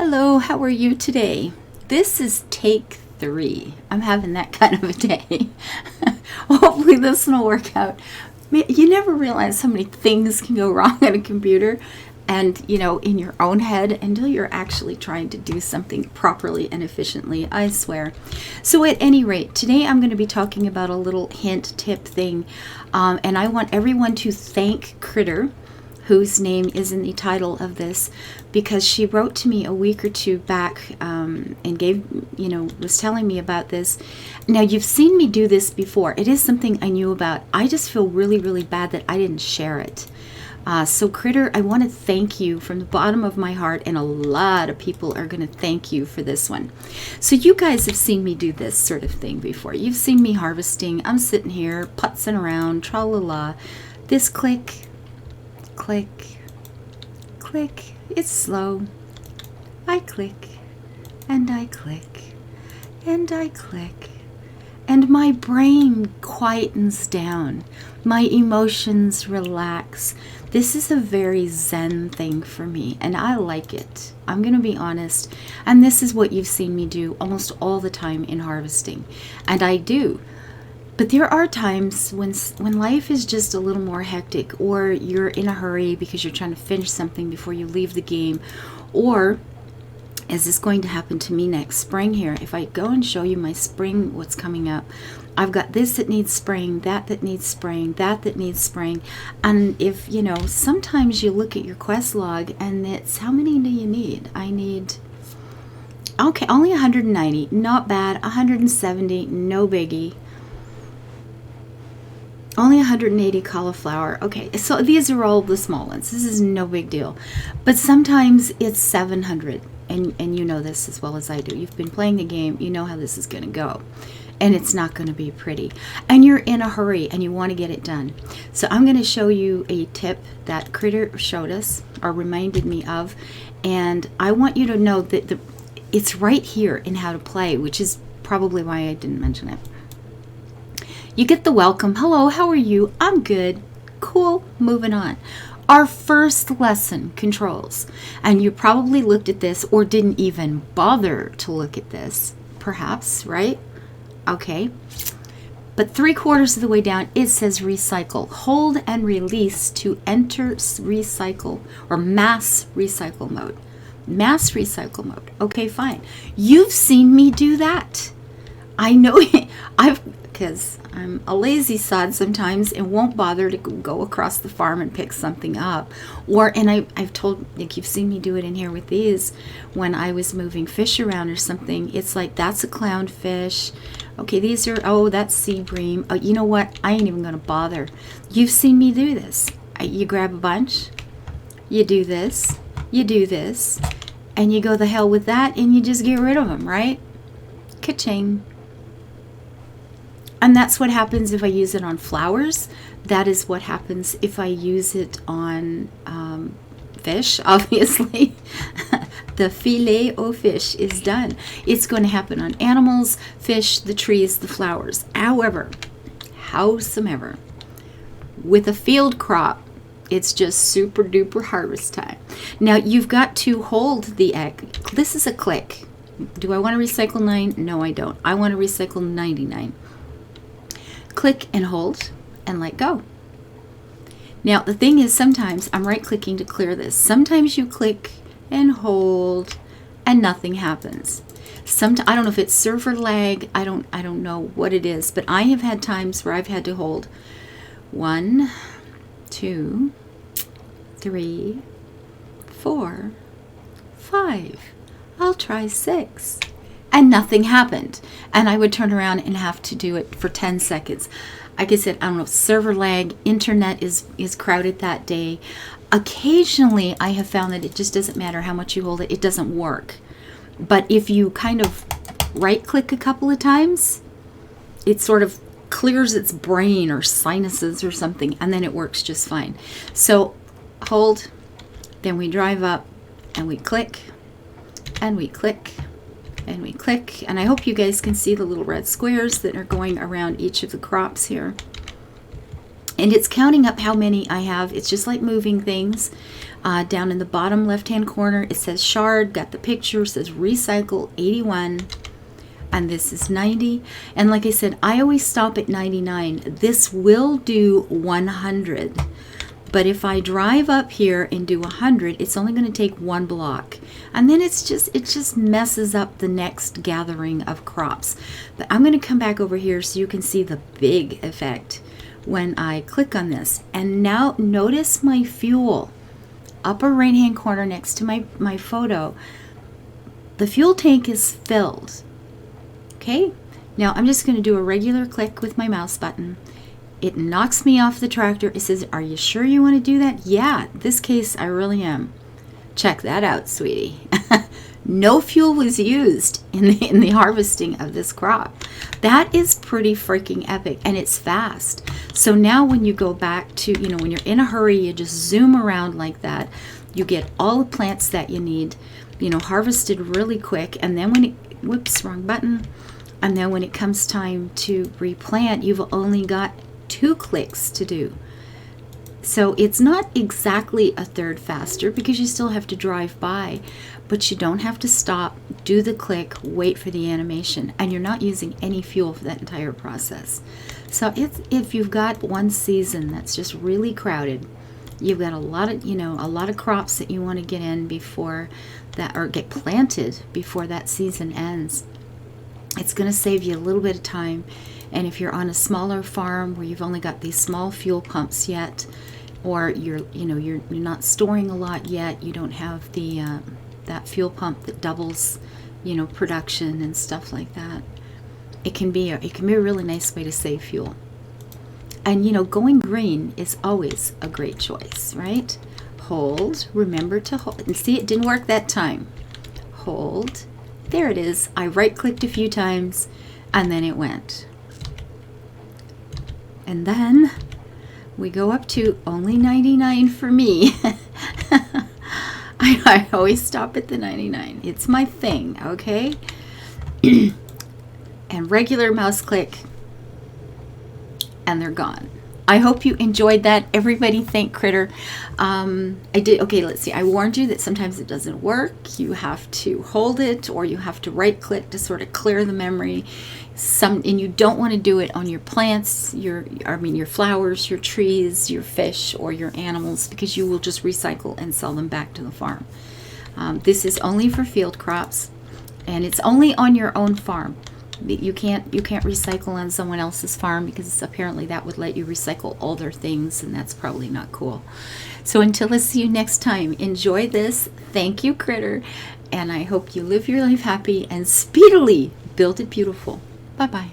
Hello, how are you today? This is take 3. I'm having that kind of a day. Hopefully this will work out. You never realize how many things can go wrong on a computer and, in your own head until you're actually trying to do something properly and efficiently, I swear. So at any rate, today I'm going to be talking about a little hint tip thing, and I want everyone to thank Critter, whose name is in the title of this, because she wrote to me a week or two back and was telling me about this. Now, you've seen me do this before. It is something I knew about. I just feel really, really bad that I didn't share it. So Critter, I want to thank you from the bottom of my heart, and a lot of people are going to thank you for this one. So you guys have seen me do this sort of thing before. You've seen me harvesting. I'm sitting here putzing around, tra-la-la. This click, click, click. It's slow. I click, and I click, and I click, and my brain quietens down. My emotions relax. This is a very zen thing for me, and I like it. I'm going to be honest. And this is what you've seen me do almost all the time in harvesting. And I do. But there are times when life is just a little more hectic, or you're in a hurry because you're trying to finish something before you leave the game, or as is going to happen to me next spring here, if I go and show you my spring, what's coming up, I've got this that needs spraying, that needs spraying, that needs spraying. And if, sometimes you look at your quest log and it's, how many do you need? I need, okay, only 190, not bad, 170, no biggie. Only 180 cauliflower. Okay, so these are all the small ones. This is no big deal. But sometimes it's 700, and you know this as well as I do. You've been playing the game. You know how this is going to go. And it's not going to be pretty. And you're in a hurry, and you want to get it done. So I'm going to show you a tip that Critter showed us, or reminded me of. And I want you to know that it's right here in how to play, which is probably why I didn't mention it. You get the welcome. Hello, how are you? I'm good. Cool. Moving on. Our first lesson, controls. And you probably looked at this or didn't even bother to look at this. Perhaps, right? Okay. But 3/4 of the way down, it says recycle. Hold and release to enter recycle or mass recycle mode. Mass recycle mode. Okay, fine. You've seen me do that. I know it. Because I'm a lazy sod sometimes and won't bother to go across the farm and pick something up. I've told, like, you've seen me do it in here with these when I was moving fish around or something. It's like, that's a clownfish. Okay, these are, that's sea bream. Oh, you know what? I ain't even going to bother. You've seen me do this. You grab a bunch, you do this, and you go the hell with that, and you just get rid of them, right? Ka-ching. And that's what happens if I use it on flowers. That is what happens if I use it on fish, obviously. The filet au fish is done. It's going to happen on animals, fish, the trees, the flowers. Howsomever, with a field crop, it's just super duper harvest time. Now you've got to hold the egg. This is a click. Do I want to recycle 9? No, I don't. I want to recycle 99. Click and hold and let go. Now the thing is, sometimes I'm right clicking to clear this. Sometimes you click and hold and nothing happens. I don't know if it's server lag. I don't know what it is, but I have had times where I've had to hold 1, 2, 3, 4, 5. I'll try 6. And nothing happened. And I would turn around and have to do it for 10 seconds. Like I said, I don't know, server lag, internet is crowded that day. Occasionally, I have found that it just doesn't matter how much you hold it. It doesn't work. But if you kind of right-click a couple of times, it sort of clears its brain or sinuses or something, and then it works just fine. So hold, then we drive up, and we click, and we click, and we click, and I hope you guys can see the little red squares that are going around each of the crops here. And it's counting up how many I have. It's just like moving things. Down in the bottom left-hand corner, it says Shard. Got the picture. It says Recycle 81. And this is 90. And like I said, I always stop at 99. This will do 100. But if I drive up here and do 100, it's only going to take one block. And then it just messes up the next gathering of crops. But I'm going to come back over here so you can see the big effect when I click on this. And now notice my fuel. Upper right hand corner next to my photo. The fuel tank is filled. Okay? Now I'm just going to do a regular click with my mouse button. It knocks me off the tractor. It says, are you sure you want to do that? Yeah, in this case, I really am. Check that out, sweetie. No fuel was used in the harvesting of this crop. That is pretty freaking epic, and it's fast. So now when you go back to, when you're in a hurry, you just zoom around like that. You get all the plants that you need, harvested really quick. And then when whoops, wrong button. And then when it comes time to replant, you've only got 2 clicks to do. So it's not exactly a third faster because you still have to drive by, but you don't have to stop, do the click, wait for the animation, and you're not using any fuel for that entire process. So if you've got one season that's just really crowded, you've got a lot of crops that you want to get in before that, or get planted before that season ends. It's going to save you a little bit of time. And if you're on a smaller farm where you've only got these small fuel pumps yet, or you're not storing a lot yet, you don't have the that fuel pump that doubles, production and stuff like that. It can be a really nice way to save fuel. And going green is always a great choice, right? Hold, remember to hold. And see, it didn't work that time. Hold. There it is. I right-clicked a few times, and then it went. And then we go up to only 99 for me. I always stop at the 99. It's my thing, okay? And regular mouse click, and they're gone. I hope you enjoyed that. Everybody thank Critter. I did. Okay, let's see. I warned you that sometimes it doesn't work. You have to hold it, or you have to right click to sort of clear the memory. And you don't want to do it on your plants, your flowers, your trees, your fish, or your animals, because you will just recycle and sell them back to the farm. This is only for field crops, and it's only on your own farm. You can't recycle on someone else's farm, because apparently that would let you recycle all their things, and that's probably not cool. So until I see you next time, enjoy this. Thank you, Critter, and I hope you live your life happy and speedily build it beautiful. Bye-bye.